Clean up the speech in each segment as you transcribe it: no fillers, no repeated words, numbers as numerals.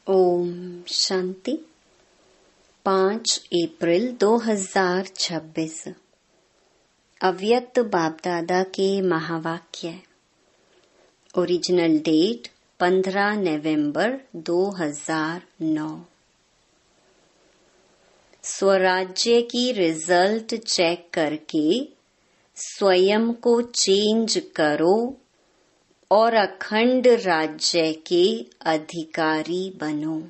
ओम शांति। 5 अप्रैल 2026 अव्यक्त बाप दादा के महावाक्य। ओरिजिनल डेट 15 नवंबर 2009। स्वराज्य की रिजल्ट चेक करके स्वयं को चेंज करो और अखंड राज्य के अधिकारी बनो।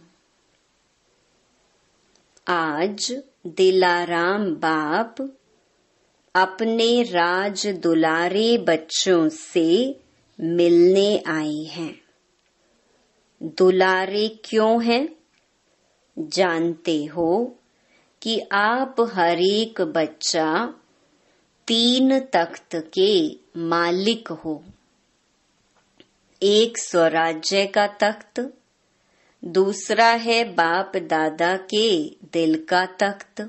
आज दिलाराम बाप अपने राज दुलारे बच्चों से मिलने आए हैं। दुलारे क्यों हैं? जानते हो कि आप हर एक बच्चा 3 तख्त के मालिक हो। एक स्वराज्य का तख्त, दूसरा है बाप दादा के दिल का तख्त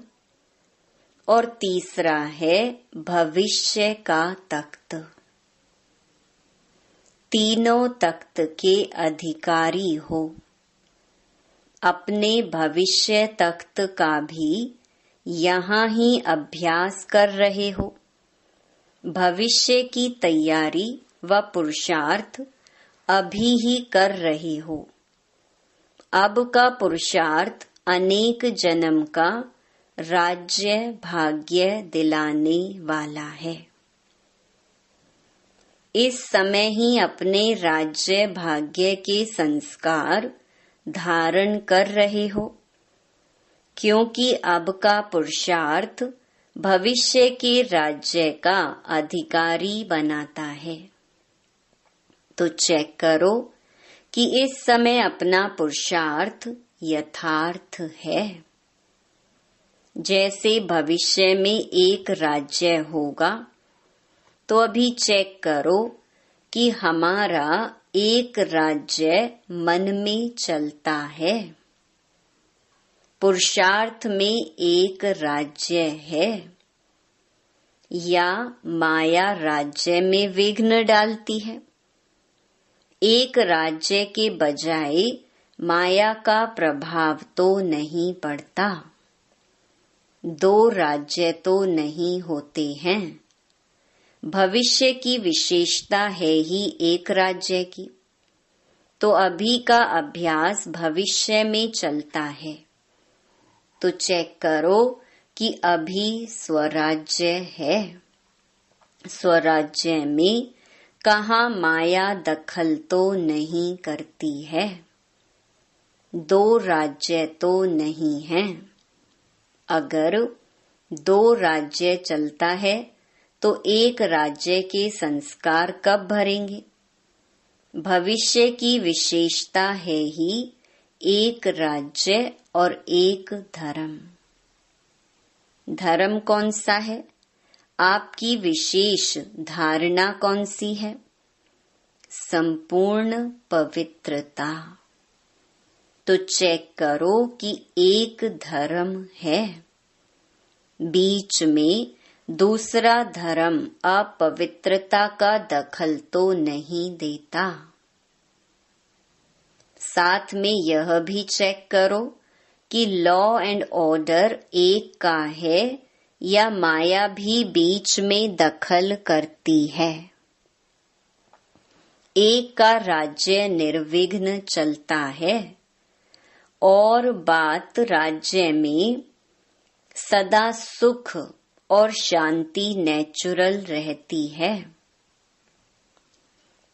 और तीसरा है भविष्य का तख्त। तीनों तख्त के अधिकारी हो। अपने भविष्य तख्त का भी यहाँ ही अभ्यास कर रहे हो। भविष्य की तैयारी व पुरुषार्थ अभी ही कर रहे हो। अब का पुरुषार्थ अनेक जन्म का राज्य भाग्य दिलाने वाला है। इस समय ही अपने राज्य भाग्य के संस्कार धारण कर रहे हो, क्योंकि अब का पुरुषार्थ भविष्य के राज्य का अधिकारी बनाता है। तो चेक करो कि इस समय अपना पुरुषार्थ यथार्थ है। जैसे भविष्य में एक राज्य होगा, तो अभी चेक करो कि हमारा एक राज्य मन में चलता है। पुरुषार्थ में एक राज्य है या माया राज्य में विघ्न डालती है। एक राज्य के बजाय माया का प्रभाव तो नहीं पड़ता। 2 राज्य तो नहीं होते हैं। भविष्य की विशेषता है ही एक राज्य की। तो अभी का अभ्यास भविष्य में चलता है। तो चेक करो कि अभी स्वराज्य है। स्वराज्य में कहाँ माया दखल तो नहीं करती है। 2 राज्य तो नहीं है। अगर 2 राज्य चलता है तो एक राज्य के संस्कार कब भरेंगे? भविष्य की विशेषता है ही एक राज्य और एक धर्म। धर्म कौन सा है? आपकी विशेष धारणा कौन सी है? संपूर्ण पवित्रता। तो चेक करो कि एक धर्म है, बीच में दूसरा धर्म अपवित्रता का दखल तो नहीं देता। साथ में यह भी चेक करो कि लॉ एंड ऑर्डर एक का है या माया भी बीच में दखल करती है। एक का राज्य निर्विघ्न चलता है और बात राज्य में सदा सुख और शांति नेचुरल रहती है।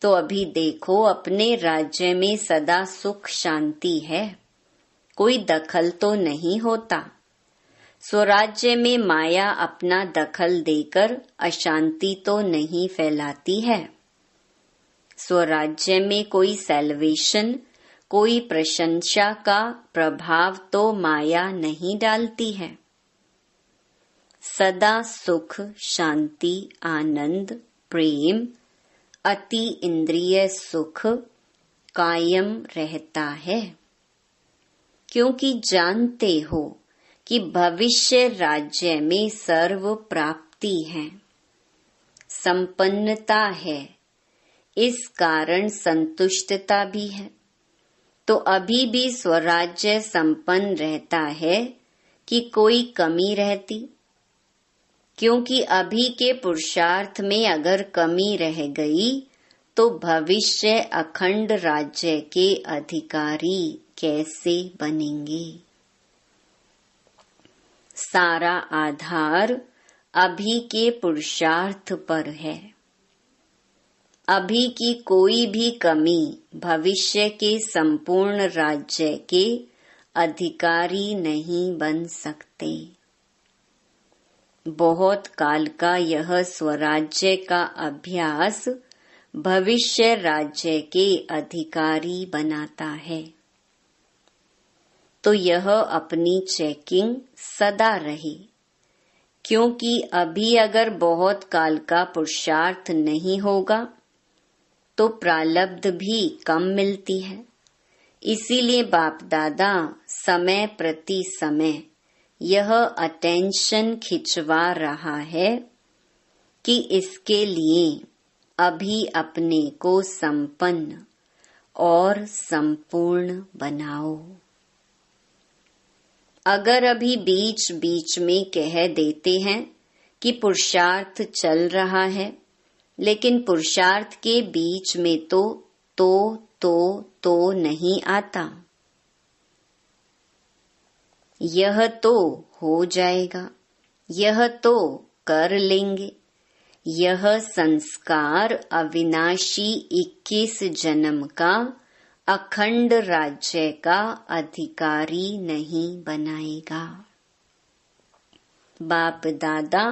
तो अभी देखो अपने राज्य में सदा सुख शांति है, कोई दखल तो नहीं होता। स्वराज्य में माया अपना दखल देकर अशांति तो नहीं फैलाती है। स्वराज्य में कोई सेल्वेशन, कोई प्रशंसा का प्रभाव तो माया नहीं डालती है। सदा सुख शांति आनंद प्रेम अति इंद्रिय सुख कायम रहता है, क्योंकि जानते हो कि भविष्य राज्य में सर्व प्राप्ति है, संपन्नता है, इस कारण संतुष्टता भी है। तो अभी भी स्वराज्य संपन्न रहता है कि कोई कमी रहती? क्योंकि अभी के पुरुषार्थ में अगर कमी रह गई तो भविष्य अखंड राज्य के अधिकारी कैसे बनेंगे? सारा आधार अभी के पुरुषार्थ पर है। अभी की कोई भी कमी भविष्य के संपूर्ण राज्य के अधिकारी नहीं बन सकते। बहुत काल का यह स्वराज्य का अभ्यास भविष्य राज्य के अधिकारी बनाता है। तो यह अपनी चेकिंग सदा रहे, क्योंकि अभी अगर बहुत काल का पुरुषार्थ नहीं होगा तो प्रारब्ध भी कम मिलती है। इसीलिए बाप दादा समय प्रति समय यह अटेंशन खिंचवा रहा है कि इसके लिए अभी अपने को संपन्न और संपूर्ण बनाओ। अगर अभी बीच बीच में कह देते हैं कि पुरुषार्थ चल रहा है, लेकिन पुरुषार्थ के बीच में तो नहीं आता, यह तो हो जाएगा, यह तो कर लेंगे, यह संस्कार अविनाशी 21 जन्म का अखंड राज्य का अधिकारी नहीं बनाएगा। बाप दादा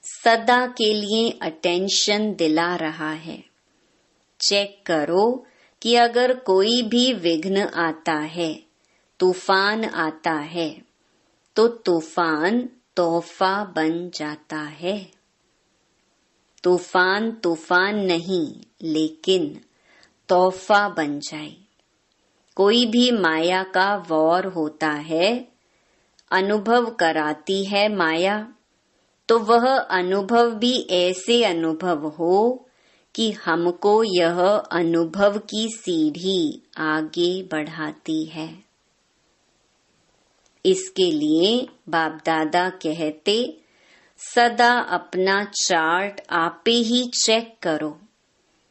सदा के लिए अटेंशन दिला रहा है। चेक करो कि अगर कोई भी विघ्न आता है, तूफान आता है, तो तूफान तोहफा बन जाता है। तूफान तूफान नहीं, लेकिन तोहफा बन जाए। कोई भी माया का वॉर होता है, अनुभव कराती है माया, तो वह अनुभव भी ऐसे अनुभव हो कि हमको यह अनुभव की सीढ़ी आगे बढ़ाती है। इसके लिए बाप दादा कहते, सदा अपना चार्ट आपे ही चेक करो।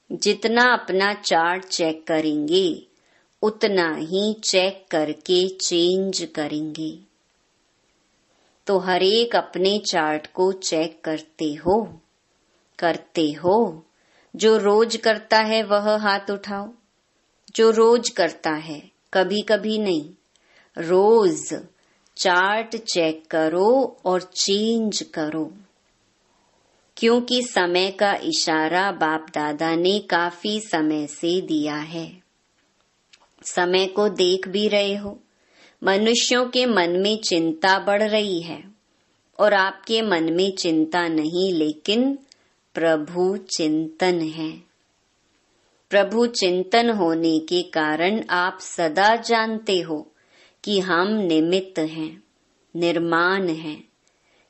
जितना अपना चार्ट चेक करेंगे उतना ही चेक करके चेंज करेंगे। तो हर एक अपने चार्ट को चेक करते हो। जो रोज करता है वह हाथ उठाओ। जो रोज करता है, कभी कभी नहीं, रोज चार्ट चेक करो और चेंज करो। क्योंकि समय का इशारा बाप दादा ने काफी समय से दिया है। समय को देख भी रहे हो। मनुष्यों के मन में चिंता बढ़ रही है और आपके मन में चिंता नहीं, लेकिन प्रभु चिंतन है। प्रभु चिंतन होने के कारण आप सदा जानते हो कि हम निमित्त हैं, निर्माण हैं,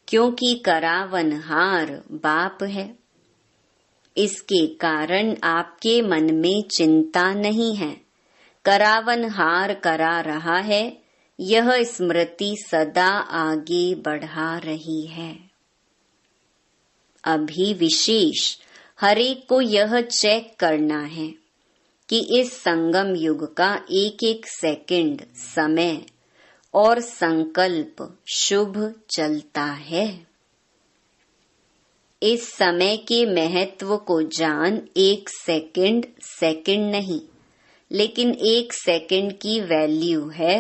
क्योंकि करावनहार बाप है। इसके कारण आपके मन में चिंता नहीं है। करावनहार करा रहा है, यह स्मृति सदा आगे बढ़ा रही है। अभी विशेष हर एक को यह चेक करना है कि इस संगम युग का एक एक सेकंड समय और संकल्प शुभ चलता है। इस समय के महत्व को जान। एक सेकंड सेकंड नहीं, लेकिन एक सेकंड की वैल्यू है,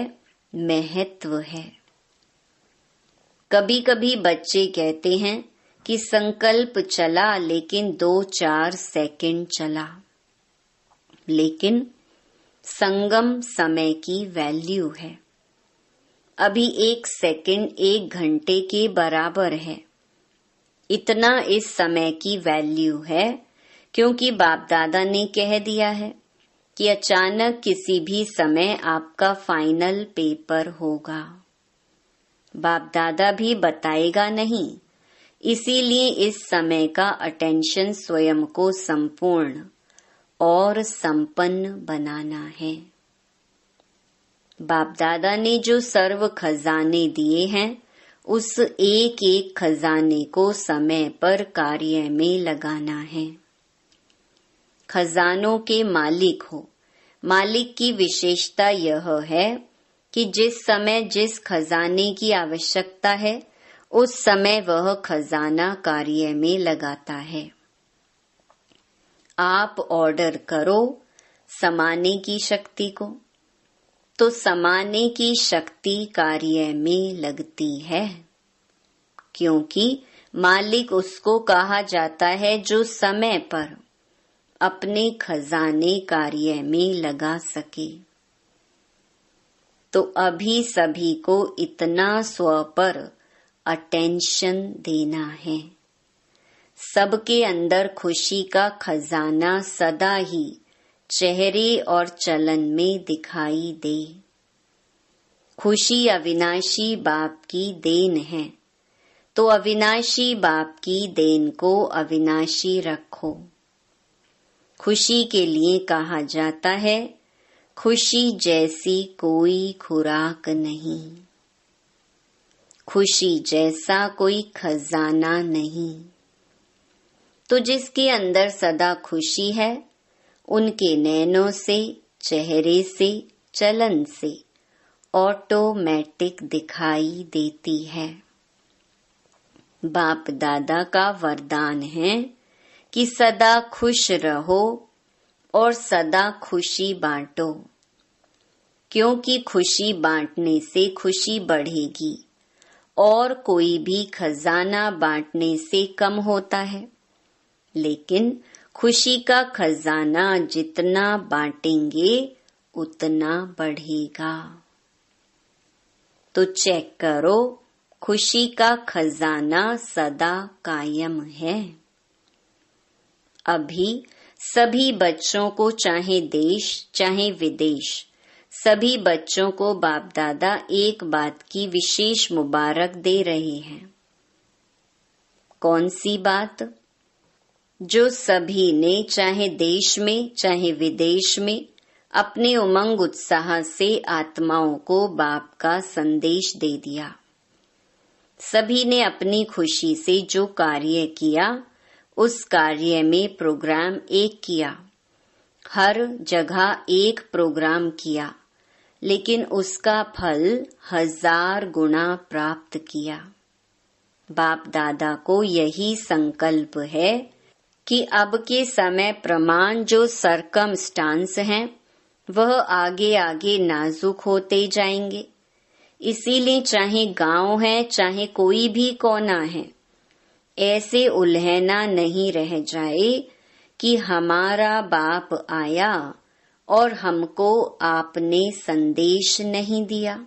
महत्व है। कभी कभी बच्चे कहते हैं कि संकल्प चला लेकिन 2-4 सेकंड चला, लेकिन संगम समय की वैल्यू है। अभी 1 सेकंड 1 घंटे के बराबर है। इतना इस समय की वैल्यू है, क्योंकि बाप दादा ने कह दिया है कि अचानक किसी भी समय आपका फाइनल पेपर होगा। बाप दादा भी बताएगा नहीं, इसीलिए इस समय का अटेंशन स्वयं को संपूर्ण और संपन्न बनाना है। बाप दादा ने जो सर्व खजाने दिए हैं, उस एक एक खजाने को समय पर कार्य में लगाना है। खजानों के मालिक हो। मालिक की विशेषता यह है कि जिस समय जिस खजाने की आवश्यकता है, उस समय वह खजाना कार्य में लगाता है। आप ऑर्डर करो समाने की शक्ति को, तो समाने की शक्ति कार्य में लगती है, क्योंकि मालिक उसको कहा जाता है जो समय पर अपने खजाने कार्य में लगा सके। तो अभी सभी को इतना स्व पर अटेंशन देना है। सबके अंदर खुशी का खजाना सदा ही चेहरे और चलन में दिखाई दे। खुशी अविनाशी बाप की देन है, तो अविनाशी बाप की देन को अविनाशी रखो। खुशी के लिए कहा जाता है, खुशी जैसी कोई खुराक नहीं, खुशी जैसा कोई खजाना नहीं। तो जिसके अंदर सदा खुशी है, उनके नैनों से, चेहरे से, चलन से ऑटोमेटिक दिखाई देती है। बाप दादा का वरदान है कि सदा खुश रहो और सदा खुशी बांटो, क्योंकि खुशी बांटने से खुशी बढ़ेगी और कोई भी खजाना बांटने से कम होता है। लेकिन खुशी का खजाना जितना बांटेंगे उतना बढ़ेगा। तो चेक करो, खुशी का खजाना सदा कायम है। अभी सभी बच्चों को, चाहे देश चाहे विदेश, सभी बच्चों को बाप दादा एक बात की विशेष मुबारक दे रहे हैं। कौन सी बात? जो सभी ने चाहे देश में चाहे विदेश में अपने उमंग उत्साह से आत्माओं को बाप का संदेश दे दिया। सभी ने अपनी खुशी से जो कार्य किया, उस कार्य में प्रोग्राम एक किया। हर जगह एक प्रोग्राम किया, लेकिन उसका फल 1000 गुना प्राप्त किया। बाप दादा को यही संकल्प है कि अब के समय प्रमाण जो सरकमस्टांस हैं, वह आगे आगे नाजुक होते जाएंगे। इसीलिए चाहे गांव है चाहे कोई भी कोना है, ऐसे उलझना नहीं रह जाए कि हमारा बाप आया और हमको आपने संदेश नहीं दिया।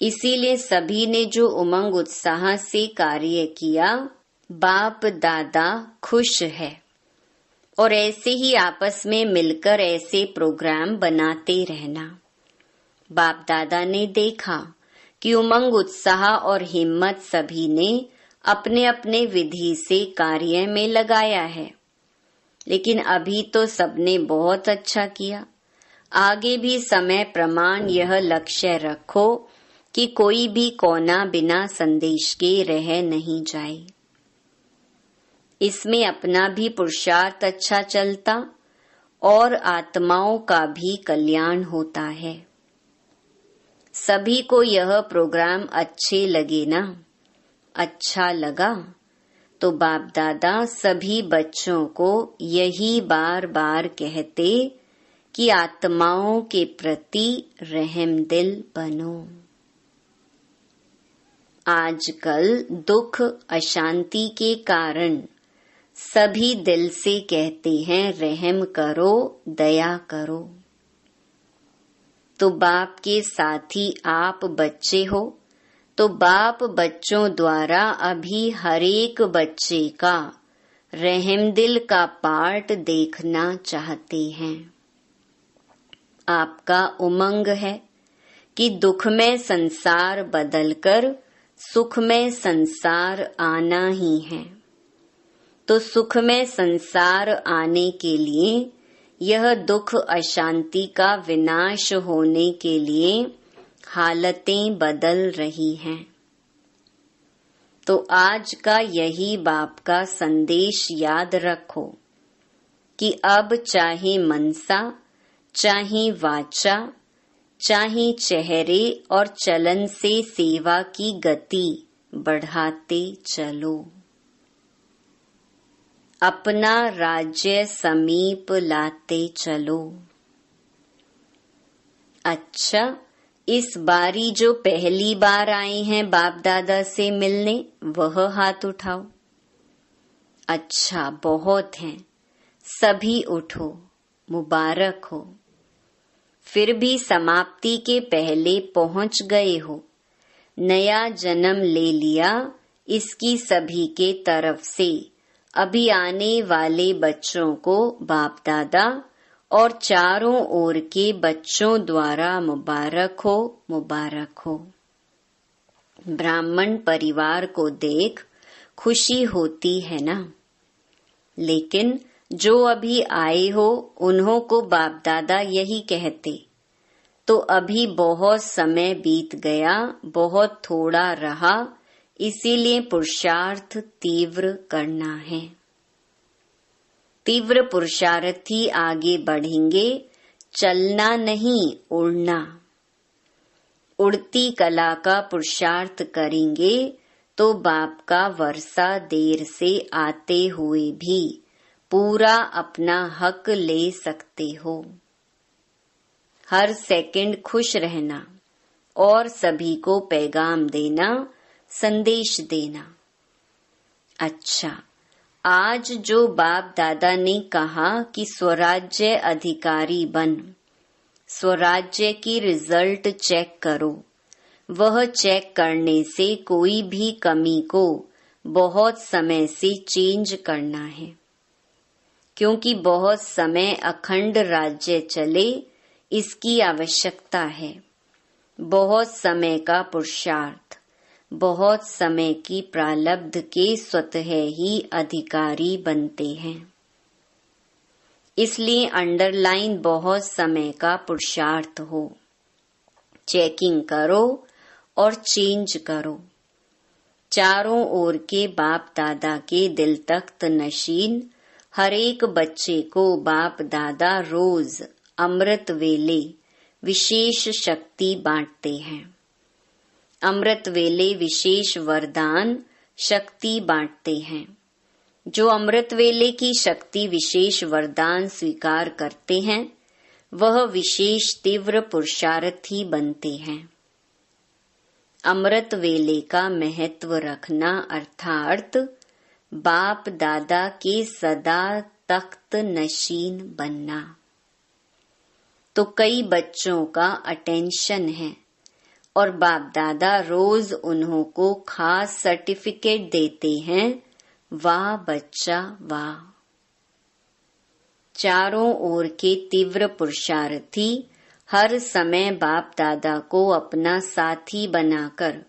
इसीलिए सभी ने जो उमंग उत्साह से कार्य किया, बाप दादा खुश है। और ऐसे ही आपस में मिलकर ऐसे प्रोग्राम बनाते रहना। बाप दादा ने देखा कि उमंग उत्साह और हिम्मत सभी ने अपने अपने विधि से कार्य में लगाया है, लेकिन अभी तो सबने बहुत अच्छा किया। आगे भी समय प्रमाण यह लक्ष्य रखो कि कोई भी कोना बिना संदेश के रह नहीं जाए। इसमें अपना भी पुरुषार्थ अच्छा चलता और आत्माओं का भी कल्याण होता है। सभी को यह प्रोग्राम अच्छे लगे ना? अच्छा लगा तो बाप दादा सभी बच्चों को यही बार बार कहते कि आत्माओं के प्रति रहमदिल बनो। आजकल दुख अशांति के कारण सभी दिल से कहते हैं रहम करो, दया करो। तो बाप के साथी आप बच्चे हो, तो बाप बच्चों द्वारा अभी हर एक बच्चे का रहमदिल का पार्ट देखना चाहते हैं। आपका उमंग है कि दुखमय संसार बदलकर सुखमय संसार आना ही है। तो सुखमय संसार आने के लिए यह दुख अशांति का विनाश होने के लिए हालतें बदल रही हैं। तो आज का यही बाप का संदेश याद रखो कि अब चाहे मनसा, चाहे वाचा, चाहे चेहरे और चलन से सेवा की गति बढ़ाते चलो। अपना राज्य समीप लाते चलो। अच्छा, इस बारी जो पहली बार आए हैं बाप दादा से मिलने, वह हाथ उठाओ। अच्छा, बहुत हैं, सभी उठो, मुबारक हो। फिर भी समाप्ति के पहले पहुंच गए हो, नया जन्म ले लिया, इसकी सभी के तरफ से अभी आने वाले बच्चों को बाप दादा और चारों ओर के बच्चों द्वारा मुबारक हो, मुबारक हो। ब्राह्मण परिवार को देख खुशी होती है ना, लेकिन जो अभी आए हो उन्हों को बाप दादा यही कहते, तो अभी बहुत समय बीत गया, बहुत थोड़ा रहा, इसीलिए पुरुषार्थ तीव्र करना है। तीव्र पुरुषार्थी आगे बढ़ेंगे, चलना नहीं उड़ना। उड़ती कला का पुरुषार्थ करेंगे तो बाप का वर्षा देर से आते हुए भी पूरा अपना हक ले सकते हो। हर सेकंड खुश रहना और सभी को पैगाम देना, संदेश देना। अच्छा, आज जो बाप दादा ने कहा कि स्वराज्य अधिकारी बन, स्वराज्य की रिजल्ट चेक करो, वह चेक करने से कोई भी कमी को बहुत समय से चेंज करना है, क्योंकि बहुत समय अखंड राज्य चले, इसकी आवश्यकता है। बहुत समय का पुरुषार्थ, बहुत समय की प्रारब्ध के स्वतः ही अधिकारी बनते हैं। इसलिए अंडरलाइन बहुत समय का पुरुषार्थ हो। चेकिंग करो और चेंज करो। चारों ओर के बाप दादा के दिल तख्त नशीन हर एक बच्चे को बाप दादा रोज अमृत वेले विशेष शक्ति बांटते हैं। अमृत वेले विशेष वरदान शक्ति बांटते हैं। जो अमृत वेले की शक्ति विशेष वरदान स्वीकार करते हैं, वह विशेष तीव्र पुरुषार्थी बनते हैं। अमृत वेले का महत्व रखना अर्थात बाप दादा के सदा तख्त नशीन बनना। तो कई बच्चों का अटेंशन है और बाप दादा रोज उन्हों को खास सर्टिफिकेट देते हैं, वाह बच्चा वाह। चारों ओर के तीव्र पुरुषार्थी हर समय बाप दादा को अपना साथी बनाकर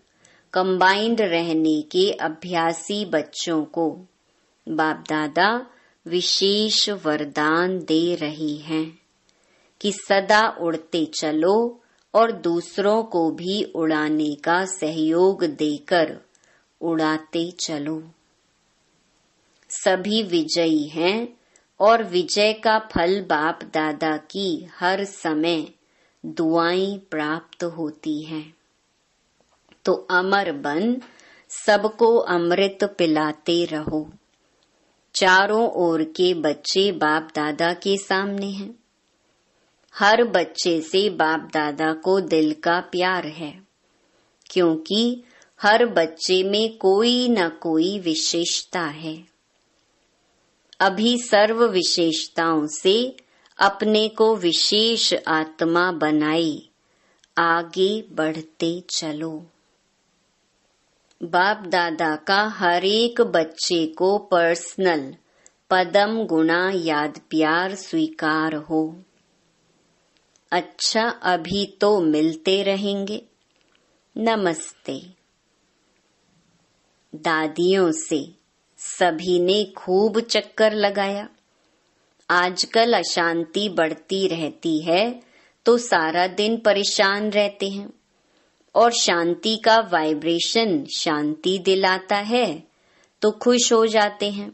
कंबाइंड रहने के अभ्यासी बच्चों को बाप दादा विशेष वरदान दे रही हैं कि सदा उड़ते चलो और दूसरों को भी उड़ाने का सहयोग देकर उड़ाते चलो। सभी विजयी हैं और विजय का फल बाप दादा की हर समय दुआएं प्राप्त होती हैं। तो अमर बन सबको अमृत पिलाते रहो। चारों ओर के बच्चे बाप दादा के सामने हैं। हर बच्चे से बाप दादा को दिल का प्यार है, क्योंकि हर बच्चे में कोई न कोई विशेषता है। अभी सर्व विशेषताओं से अपने को विशेष आत्मा बनाई आगे बढ़ते चलो। बाप दादा का हर एक बच्चे को पर्सनल पदम गुणा याद प्यार स्वीकार हो। अच्छा, अभी तो मिलते रहेंगे। नमस्ते। दादियों से सभी ने खूब चक्कर लगाया। आजकल अशांति बढ़ती रहती है तो सारा दिन परेशान रहते हैं, और शांति का वाइब्रेशन शांति दिलाता है तो खुश हो जाते हैं।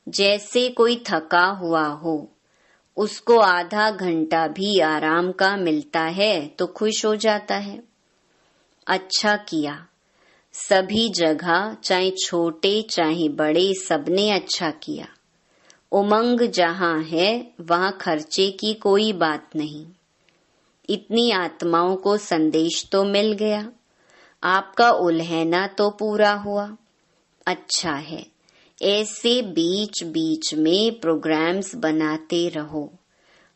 जैसे कोई थका हुआ हो, उसको आधा घंटा भी आराम का मिलता है तो खुश हो जाता है। अच्छा किया, सभी जगह चाहे छोटे चाहे बड़े सबने अच्छा किया। उमंग जहाँ है वहाँ खर्चे की कोई बात नहीं। इतनी आत्माओं को संदेश तो मिल गया, आपका उल्हैना तो पूरा हुआ। अच्छा है, ऐसे बीच बीच में प्रोग्राम्स बनाते रहो।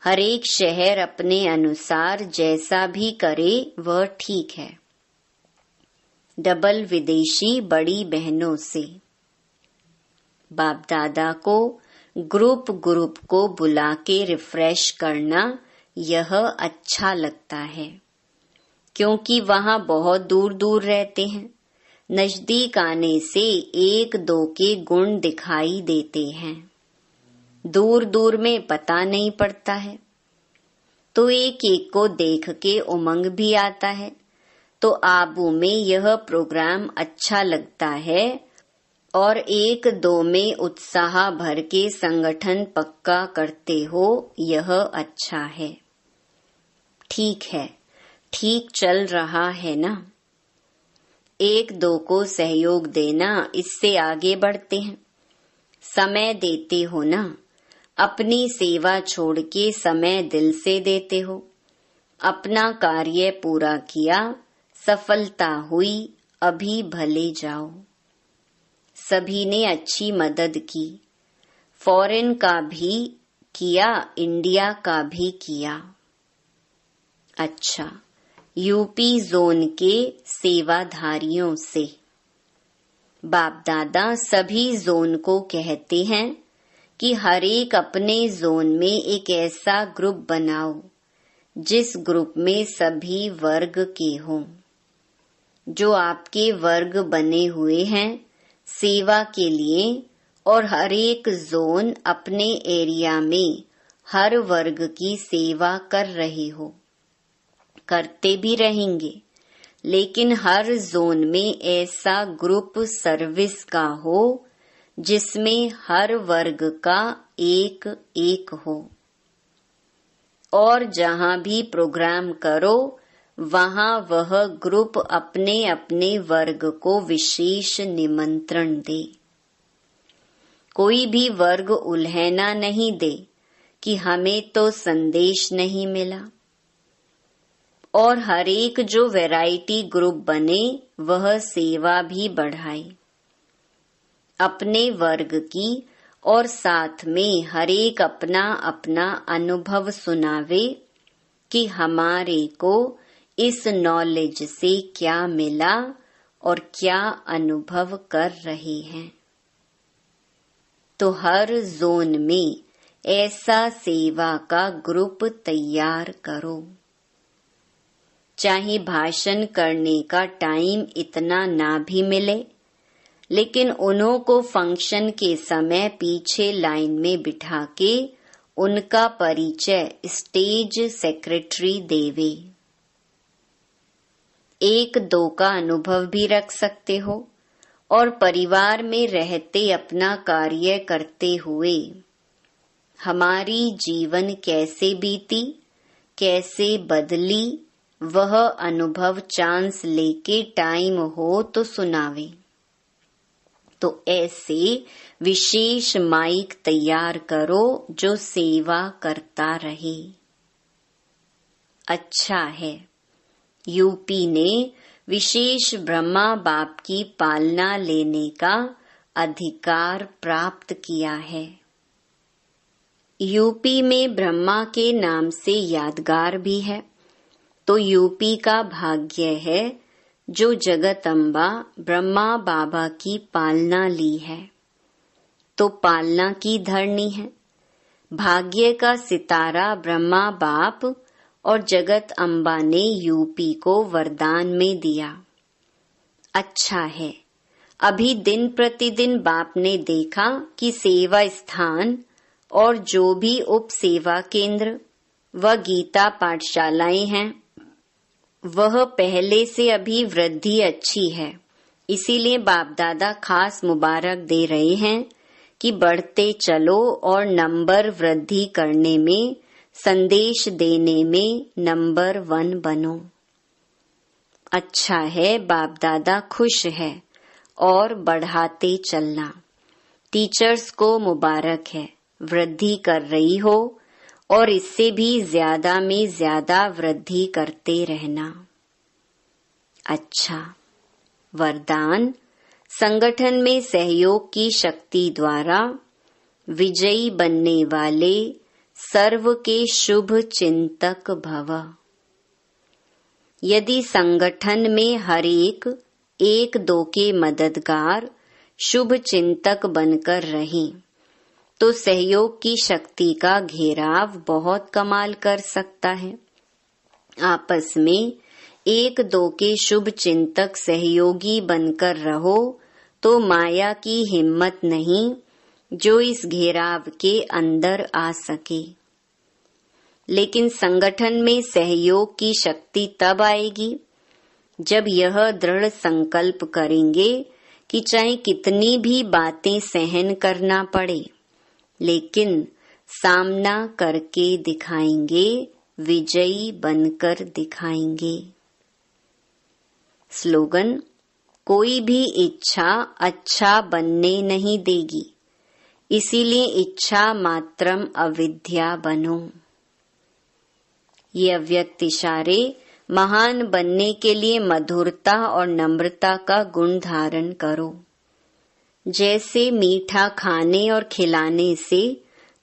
हर एक शहर अपने अनुसार जैसा भी करे वह ठीक है। डबल विदेशी बड़ी बहनों से। बाप दादा को ग्रुप को बुला के रिफ्रेश करना यह अच्छा लगता है, क्योंकि वहाँ बहुत दूर दूर रहते हैं। नजदीक आने से एक दो के गुण दिखाई देते हैं, दूर दूर में पता नहीं पड़ता है। तो एक एक को देख के उमंग भी आता है। तो आबू में यह प्रोग्राम अच्छा लगता है और एक दो में उत्साह भर के संगठन पक्का करते हो, यह अच्छा है। ठीक है, ठीक चल रहा है ना। एक दो को सहयोग देना, इससे आगे बढ़ते हैं। समय देते हो ना, अपनी सेवा छोड़ के समय दिल से देते हो। अपना कार्य पूरा किया, सफलता हुई, अभी भले जाओ। सभी ने अच्छी मदद की, फॉरेन का भी किया, इंडिया का भी किया। अच्छा, यूपी जोन के सेवाधारियों से। बाप दादा सभी जोन को कहते हैं कि हर एक अपने जोन में एक ऐसा ग्रुप बनाओ जिस ग्रुप में सभी वर्ग के हों। जो आपके वर्ग बने हुए हैं सेवा के लिए, और हर एक जोन अपने एरिया में हर वर्ग की सेवा कर रहे हो, करते भी रहेंगे। लेकिन हर जोन में ऐसा ग्रुप सर्विस का हो जिसमें हर वर्ग का एक एक हो। और जहाँ भी प्रोग्राम करो वहाँ वह ग्रुप अपने अपने वर्ग को विशेष निमंत्रण दे। कोई भी वर्ग उल्हैना नहीं दे कि हमें तो संदेश नहीं मिला। और हर एक जो वैरायटी ग्रुप बने वह सेवा भी बढ़ाए अपने वर्ग की, और साथ में हर एक अपना अपना अनुभव सुनावे कि हमारे को इस नॉलेज से क्या मिला और क्या अनुभव कर रहे हैं। तो हर जोन में ऐसा सेवा का ग्रुप तैयार करो। चाहे भाषण करने का टाइम इतना ना भी मिले, लेकिन उन्हों को फंक्शन के समय पीछे लाइन में बिठा के उनका परिचय स्टेज सेक्रेटरी देवे। एक दो का अनुभव भी रख सकते हो, और परिवार में रहते अपना कार्य करते हुए हमारी जीवन कैसे बीती, कैसे बदली, वह अनुभव चांस लेके टाइम हो तो सुनावे। तो ऐसे विशेष माइक तैयार करो जो सेवा करता रहे। अच्छा है, यूपी ने विशेष ब्रह्मा बाप की पालना लेने का अधिकार प्राप्त किया है। यूपी में ब्रह्मा के नाम से यादगार भी है। तो यूपी का भाग्य है जो जगदम्बा ब्रह्मा बाबा की पालना ली है। तो पालना की धरनी है। भाग्य का सितारा ब्रह्मा बाप और जगत अम्बा ने यूपी को वरदान में दिया। अच्छा है, अभी दिन प्रतिदिन बाप ने देखा कि सेवा स्थान और जो भी उप सेवा केंद्र व गीता पाठशालाएं हैं, वह पहले से अभी वृद्धि अच्छी है। इसीलिए बाप दादा खास मुबारक दे रहे हैं कि बढ़ते चलो और नंबर वृद्धि करने में, संदेश देने में नंबर 1 बनो। अच्छा है, बाप दादा खुश है और बढ़ाते चलना। टीचर्स को मुबारक है, वृद्धि कर रही हो और इससे भी ज्यादा में ज्यादा वृद्धि करते रहना। अच्छा, वरदान संगठन में सहयोग की शक्ति द्वारा विजयी बनने वाले सर्व के शुभ चिंतक भव। यदि संगठन में हर एक दो के मददगार शुभ चिंतक बनकर रहें, तो सहयोग की शक्ति का घेराव बहुत कमाल कर सकता है। आपस में 1-2 के शुभ चिंतक सहयोगी बनकर रहो तो माया की हिम्मत नहीं जो इस घेराव के अंदर आ सके। लेकिन संगठन में सहयोग की शक्ति तब आएगी जब यह दृढ़ संकल्प करेंगे कि चाहे कितनी भी बातें सहन करना पड़े, लेकिन सामना करके दिखाएंगे, विजयी बनकर दिखाएंगे। स्लोगन: कोई भी इच्छा अच्छा बनने नहीं देगी, इसीलिए इच्छा मात्रम अविद्या बनो। ये अव्यक्त इशारे महान बनने के लिए मधुरता और नम्रता का गुण धारण करो। जैसे मीठा खाने और खिलाने से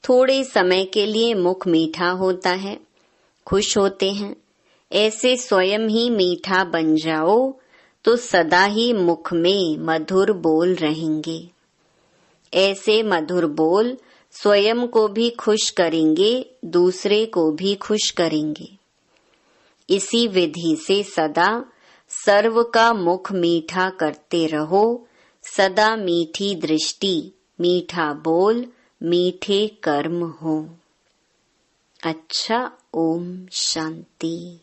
थोड़े समय के लिए मुख मीठा होता है, खुश होते हैं, ऐसे स्वयं ही मीठा बन जाओ तो सदा ही मुख में मधुर बोल रहेंगे। ऐसे मधुर बोल स्वयं को भी खुश करेंगे, दूसरे को भी खुश करेंगे। इसी विधि से सदा सर्व का मुख मीठा करते रहो। सदा मीठी दृष्टि, मीठा बोल, मीठे कर्म हो। अच्छा, ओम शांति।